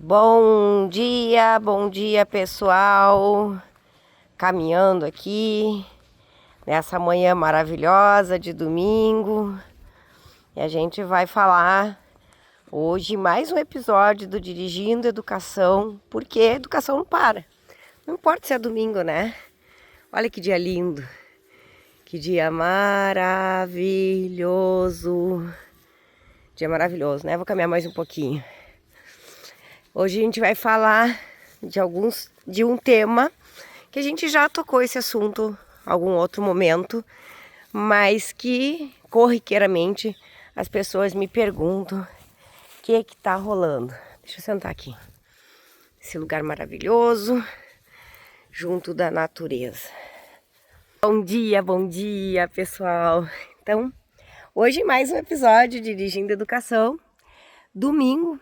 Bom dia pessoal, caminhando aqui nessa manhã maravilhosa de domingo e a gente vai falar hoje mais um episódio do Dirigindo Educação, porque a educação não para, não importa se é domingo, né? Olha que dia lindo, que dia maravilhoso, né? Vou caminhar mais um pouquinho. Hoje a gente vai falar de um tema que a gente já tocou esse assunto em algum outro momento, mas que corriqueiramente as pessoas me perguntam o que tá rolando. Deixa eu sentar aqui. Esse lugar maravilhoso, junto da natureza. Bom dia, pessoal. Então, hoje mais um episódio de Dirigindo Educação, domingo.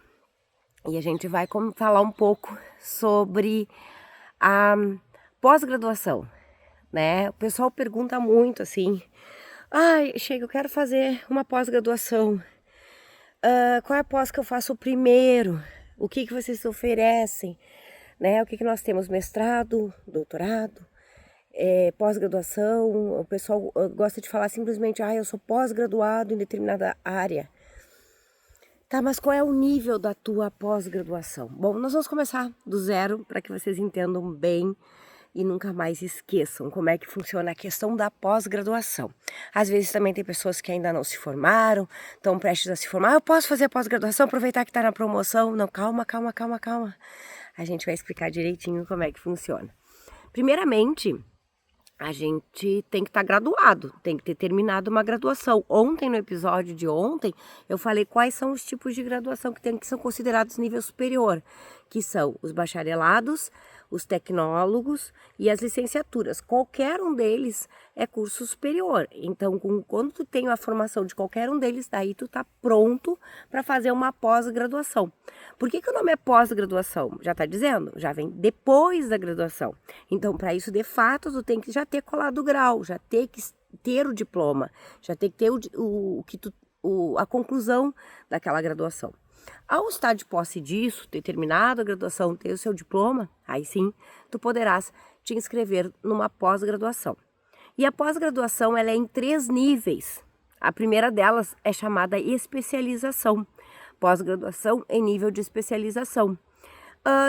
E a gente vai falar um pouco sobre a pós-graduação, né? O pessoal pergunta muito assim, eu quero fazer uma pós-graduação. Qual é a pós que eu faço primeiro? O que vocês oferecem? Né? O que nós temos? Mestrado, doutorado, pós-graduação. O pessoal gosta de falar simplesmente, eu sou pós-graduado em determinada área. Tá, mas qual é o nível da tua pós-graduação? Bom, nós vamos começar do zero para que vocês entendam bem e nunca mais esqueçam como é que funciona a questão da pós-graduação. Às vezes também tem pessoas que ainda não se formaram, estão prestes a se formar. Eu posso fazer a pós-graduação, aproveitar que está na promoção? Não, calma. A gente vai explicar direitinho como é que funciona. Primeiramente, a gente tem que estar graduado, tem que ter terminado uma graduação. Ontem, no episódio de ontem, eu falei quais são os tipos de graduação que são considerados nível superior, que são os bacharelados, os tecnólogos e as licenciaturas. Qualquer um deles é curso superior. Então, quando tu tem a formação de qualquer um deles, daí tu tá pronto para fazer uma pós-graduação. Por que o nome é pós-graduação? Já tá dizendo? Já vem depois da graduação. Então, para isso, de fato, tu tem que já ter colado o grau, já ter que ter o diploma, já ter que ter a conclusão daquela graduação. Ao estar de posse disso, ter terminado a graduação, ter o seu diploma, aí sim, tu poderás te inscrever numa pós-graduação. E a pós-graduação, ela é em 3 níveis. A primeira delas é chamada especialização. Pós-graduação em nível de especialização,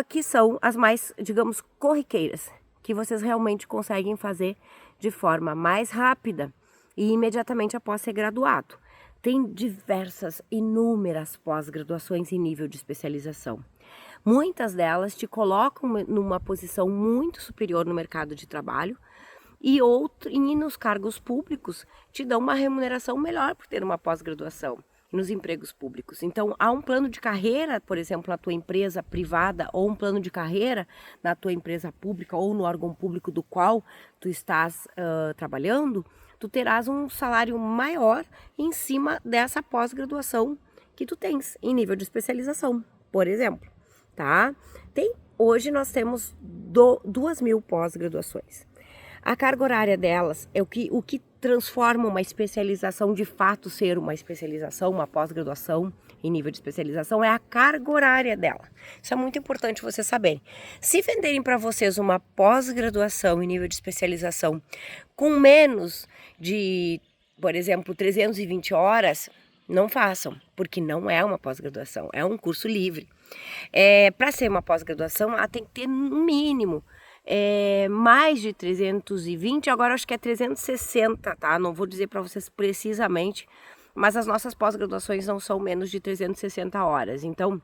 que são as mais, digamos, corriqueiras, que vocês realmente conseguem fazer de forma mais rápida e imediatamente após ser graduado. Tem inúmeras pós-graduações em nível de especialização. Muitas delas te colocam numa posição muito superior no mercado de trabalho e nos cargos públicos te dão uma remuneração melhor por ter uma pós-graduação nos empregos públicos. Então, há um plano de carreira, por exemplo, na tua empresa privada ou um plano de carreira na tua empresa pública ou no órgão público do qual tu estás trabalhando, tu terás um salário maior em cima dessa pós-graduação que tu tens em nível de especialização, por exemplo, tá? Hoje nós temos 2.000 pós-graduações. A carga horária delas é o que transforma uma especialização de fato ser uma especialização, uma pós-graduação em nível de especialização, é a carga horária dela. Isso é muito importante vocês saberem. Se venderem para vocês uma pós-graduação em nível de especialização com menos de, por exemplo, 320 horas, não façam, porque não é uma pós-graduação, é um curso livre. Para ser uma pós-graduação, ela tem que ter no mínimo mais de 320, agora acho que é 360, tá? Não vou dizer para vocês precisamente, mas as nossas pós-graduações não são menos de 360 horas, então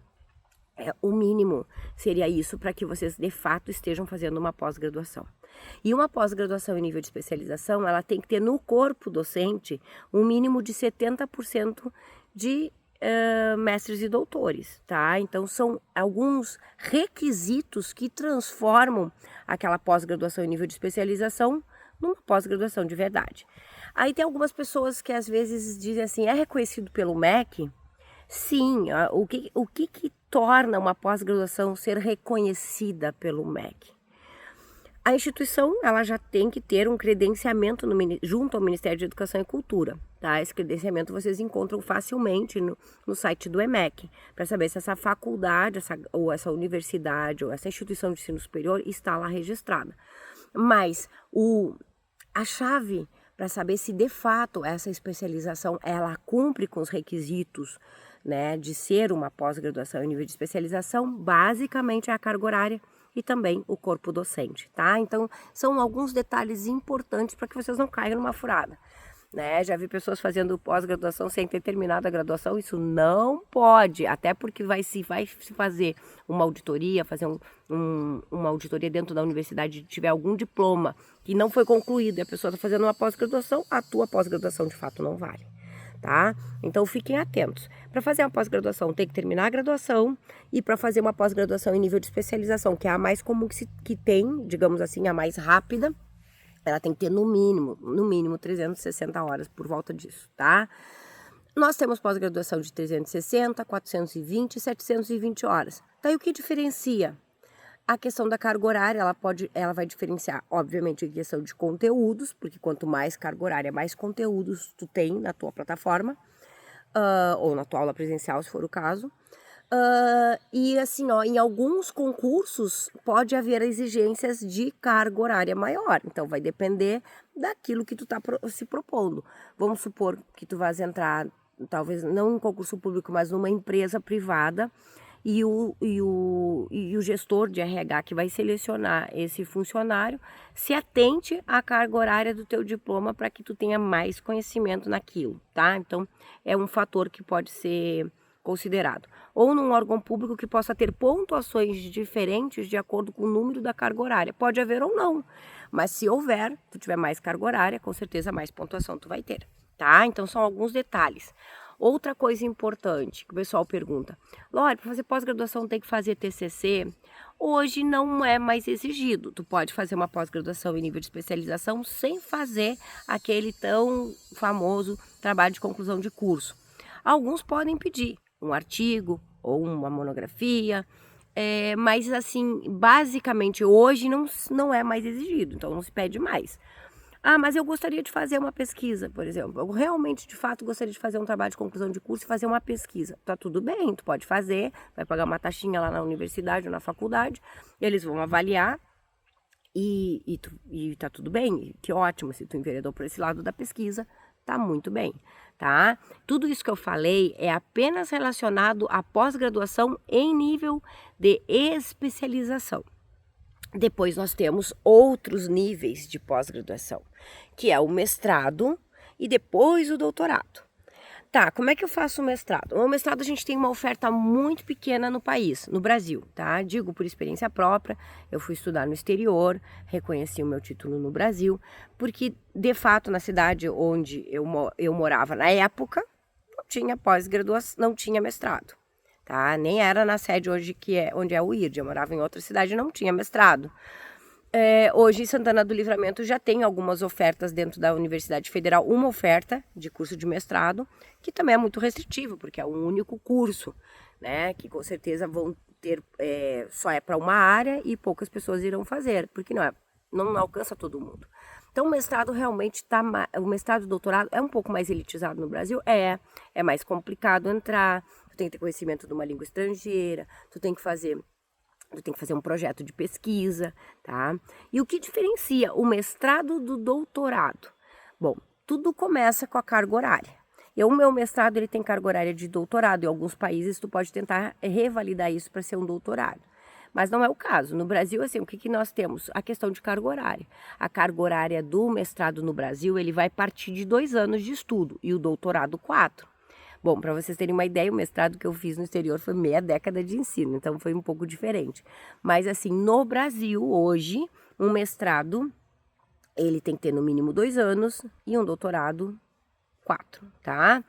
o mínimo seria isso para que vocês de fato estejam fazendo uma pós-graduação. E uma pós-graduação em nível de especialização, ela tem que ter no corpo docente um mínimo de 70% de mestres e doutores, tá? Então são alguns requisitos que transformam aquela pós-graduação em nível de especialização numa pós-graduação de verdade. Aí tem algumas pessoas que às vezes dizem assim, é reconhecido pelo MEC? Sim, o que torna uma pós-graduação ser reconhecida pelo MEC? A instituição, ela já tem que ter um credenciamento junto ao Ministério de Educação e Cultura, tá? Esse credenciamento vocês encontram facilmente no site do EMEC, para saber se essa faculdade, ou essa universidade, ou essa instituição de ensino superior está lá registrada. Mas a chave para saber se de fato essa especialização, ela cumpre com os requisitos, né, de ser uma pós-graduação em nível de especialização, basicamente é a carga horária e também o corpo docente, tá? Então, são alguns detalhes importantes para que vocês não caiam numa furada, né? Já vi pessoas fazendo pós-graduação sem ter terminado a graduação, isso não pode, até porque vai se fazer uma auditoria, fazer uma auditoria dentro da universidade, tiver algum diploma que não foi concluído e a pessoa está fazendo uma pós-graduação, a tua pós-graduação de fato não vale. Tá? Então fiquem atentos. Para fazer uma pós-graduação tem que terminar a graduação, e para fazer uma pós-graduação em nível de especialização, que é a mais comum que tem, digamos assim, a mais rápida, ela tem que ter no mínimo 360 horas por volta disso, tá? Nós temos pós-graduação de 360, 420 e 720 horas. Daí o que diferencia? A questão da carga horária, ela vai diferenciar, obviamente, em questão de conteúdos, porque quanto mais carga horária, mais conteúdos tu tem na tua plataforma, ou na tua aula presencial, se for o caso. E assim, ó, em alguns concursos pode haver exigências de carga horária maior, então vai depender daquilo que tu tá se propondo. Vamos supor que tu vais entrar, talvez não em concurso público, mas numa empresa privada, e o gestor de RH que vai selecionar esse funcionário se atente à carga horária do teu diploma para que tu tenha mais conhecimento naquilo, tá? Então, é um fator que pode ser considerado. Ou num órgão público que possa ter pontuações diferentes de acordo com o número da carga horária. Pode haver ou não, mas se houver, tu tiver mais carga horária, com certeza mais pontuação tu vai ter, tá? Então, são alguns detalhes. Outra coisa importante que o pessoal pergunta: Lore, para fazer pós-graduação tem que fazer TCC? Hoje não é mais exigido. Tu pode fazer uma pós-graduação em nível de especialização sem fazer aquele tão famoso trabalho de conclusão de curso. Alguns podem pedir um artigo ou uma monografia, mas assim, basicamente hoje não é mais exigido, então não se pede mais. Ah, mas eu gostaria de fazer uma pesquisa, por exemplo. Eu realmente, de fato, gostaria de fazer um trabalho de conclusão de curso e fazer uma pesquisa. Tá tudo bem, tu pode fazer, vai pagar uma taxinha lá na universidade ou na faculdade, eles vão avaliar e tá tudo bem, que ótimo, se tu enveredou por esse lado da pesquisa, tá muito bem, tá? Tudo isso que eu falei é apenas relacionado à pós-graduação em nível de especialização. Depois nós temos outros níveis de pós-graduação, que é o mestrado e depois o doutorado. Tá, como é que eu faço o mestrado? O mestrado a gente tem uma oferta muito pequena no país, no Brasil, tá? Digo por experiência própria, eu fui estudar no exterior, reconheci o meu título no Brasil, porque de fato na cidade onde eu morava na época, não tinha pós-graduação, não tinha mestrado. Tá? Nem era na sede hoje onde é o IRD, eu morava em outra cidade e não tinha mestrado. Hoje em Santana do Livramento já tem algumas ofertas dentro da Universidade Federal, uma oferta de curso de mestrado, que também é muito restritivo, porque é um único curso, né? Que com certeza vão ter, só é para uma área e poucas pessoas irão fazer, porque não alcança todo mundo. Então o mestrado realmente o mestrado e o doutorado é um pouco mais elitizado no Brasil, é mais complicado entrar, tu tem que ter conhecimento de uma língua estrangeira, tu tem que fazer um projeto de pesquisa, tá? E o que diferencia o mestrado do doutorado? Bom, tudo começa com a carga horária. O meu mestrado ele tem carga horária de doutorado, em alguns países tu pode tentar revalidar isso para ser um doutorado. Mas não é o caso. No Brasil, assim, o que nós temos? A questão de carga horária. A carga horária do mestrado no Brasil, ele vai partir de 2 anos de estudo e o doutorado 4. Bom, para vocês terem uma ideia, o mestrado que eu fiz no exterior foi meia década de ensino, então foi um pouco diferente. Mas assim, no Brasil, hoje, um mestrado, ele tem que ter no mínimo 2 anos e um doutorado 4, tá?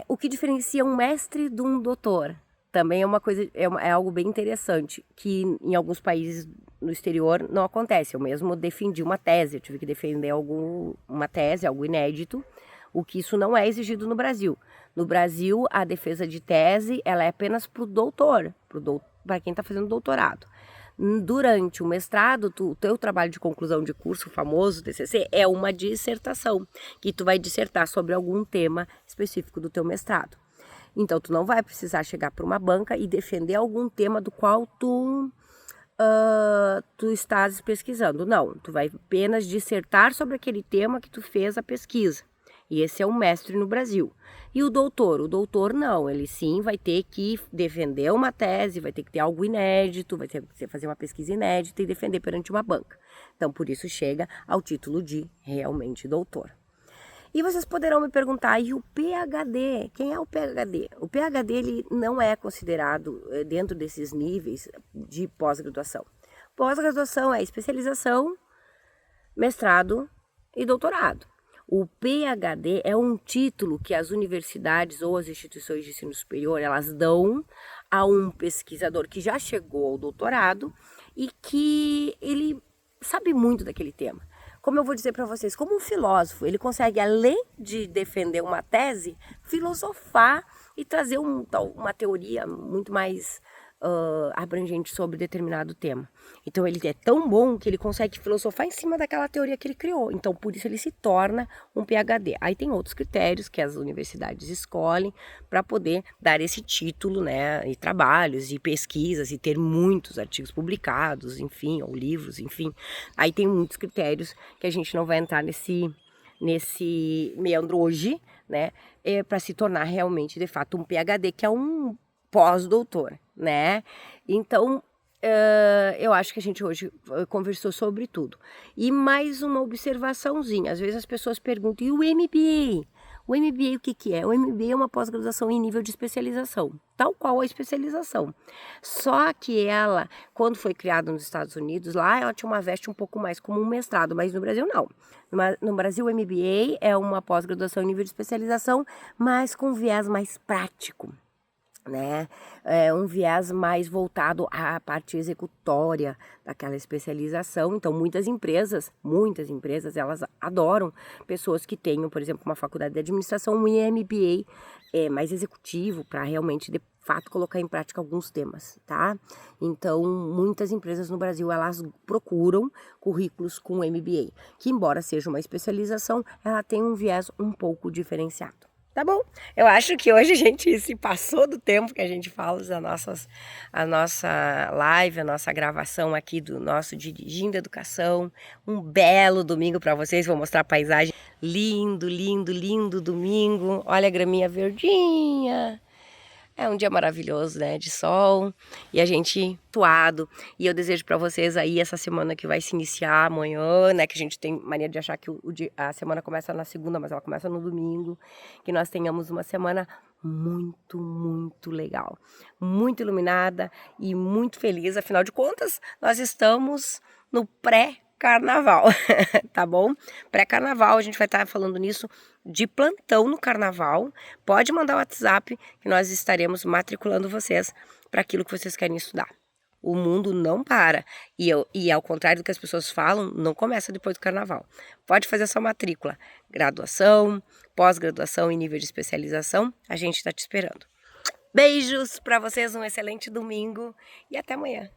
O que diferencia um mestre de um doutor? Também é uma coisa, é algo bem interessante, que em alguns países no exterior não acontece. Eu mesmo defendi uma tese, eu tive que defender uma tese, algo inédito, o que isso não é exigido no Brasil. No Brasil, a defesa de tese, ela é apenas para o doutor, para quem está fazendo doutorado. Durante o mestrado, o teu trabalho de conclusão de curso, o famoso TCC, é uma dissertação, que tu vai dissertar sobre algum tema específico do teu mestrado. Então, tu não vai precisar chegar para uma banca e defender algum tema do qual tu estás pesquisando. Não, tu vai apenas dissertar sobre aquele tema que tu fez a pesquisa. E esse é o mestre no Brasil. E o doutor não, ele sim vai ter que defender uma tese, vai ter que ter algo inédito, vai ter que fazer uma pesquisa inédita e defender perante uma banca. Então, por isso chega ao título de realmente doutor. E vocês poderão me perguntar, e o PhD? Quem é o PhD? O PhD ele não é considerado dentro desses níveis de pós-graduação. Pós-graduação é especialização, mestrado e doutorado. O PhD é um título que as universidades ou as instituições de ensino superior elas dão a um pesquisador que já chegou ao doutorado e que ele sabe muito daquele tema. Como eu vou dizer para vocês, como um filósofo, ele consegue, além de defender uma tese, filosofar e trazer uma teoria muito mais abrangente sobre determinado tema. Então ele é tão bom que ele consegue filosofar em cima daquela teoria que ele criou. Então por isso ele se torna um PhD. Aí tem outros critérios que as universidades escolhem para poder dar esse título, né, e trabalhos e pesquisas e ter muitos artigos publicados, enfim, ou livros, enfim. Aí tem muitos critérios que a gente não vai entrar nesse meandro hoje, né, para se tornar realmente de fato um PhD, que é um pós-doutor, né? Então, eu acho que a gente hoje conversou sobre tudo. E mais uma observaçãozinha, às vezes as pessoas perguntam, e o MBA? O MBA o que é? O MBA é uma pós-graduação em nível de especialização, tal qual a especialização. Só que ela, quando foi criada nos Estados Unidos, lá ela tinha uma veste um pouco mais como um mestrado, mas no Brasil não. No Brasil o MBA é uma pós-graduação em nível de especialização, mas com viés mais prático, né? É um viés mais voltado à parte executória daquela especialização. Então muitas empresas elas adoram pessoas que tenham, por exemplo, uma faculdade de administração, um MBA mais executivo, para realmente de fato colocar em prática alguns temas, tá? Então muitas empresas no Brasil elas procuram currículos com MBA, que embora seja uma especialização, ela tem um viés um pouco diferenciado. Tá bom? Eu acho que hoje a gente se passou do tempo que a gente fala a nossa live, a nossa gravação aqui do nosso Dirigindo Educação. Um belo domingo para vocês, vou mostrar a paisagem. Lindo, lindo, lindo domingo. Olha a graminha verdinha. É um dia maravilhoso, né, de sol, e a gente suado, e eu desejo para vocês aí essa semana que vai se iniciar amanhã, né, que a gente tem mania de achar que a semana começa na segunda, mas ela começa no domingo, que nós tenhamos uma semana muito, muito legal, muito iluminada e muito feliz, afinal de contas, nós estamos no pré-carnaval, tá bom? Pré-carnaval, a gente vai estar falando nisso de plantão no carnaval. Pode mandar o WhatsApp que nós estaremos matriculando vocês para aquilo que vocês querem estudar. O mundo não para e ao contrário do que as pessoas falam, não começa depois do carnaval. Pode fazer sua matrícula, graduação, pós-graduação e nível de especialização, a gente está te esperando. Beijos para vocês, um excelente domingo e até amanhã.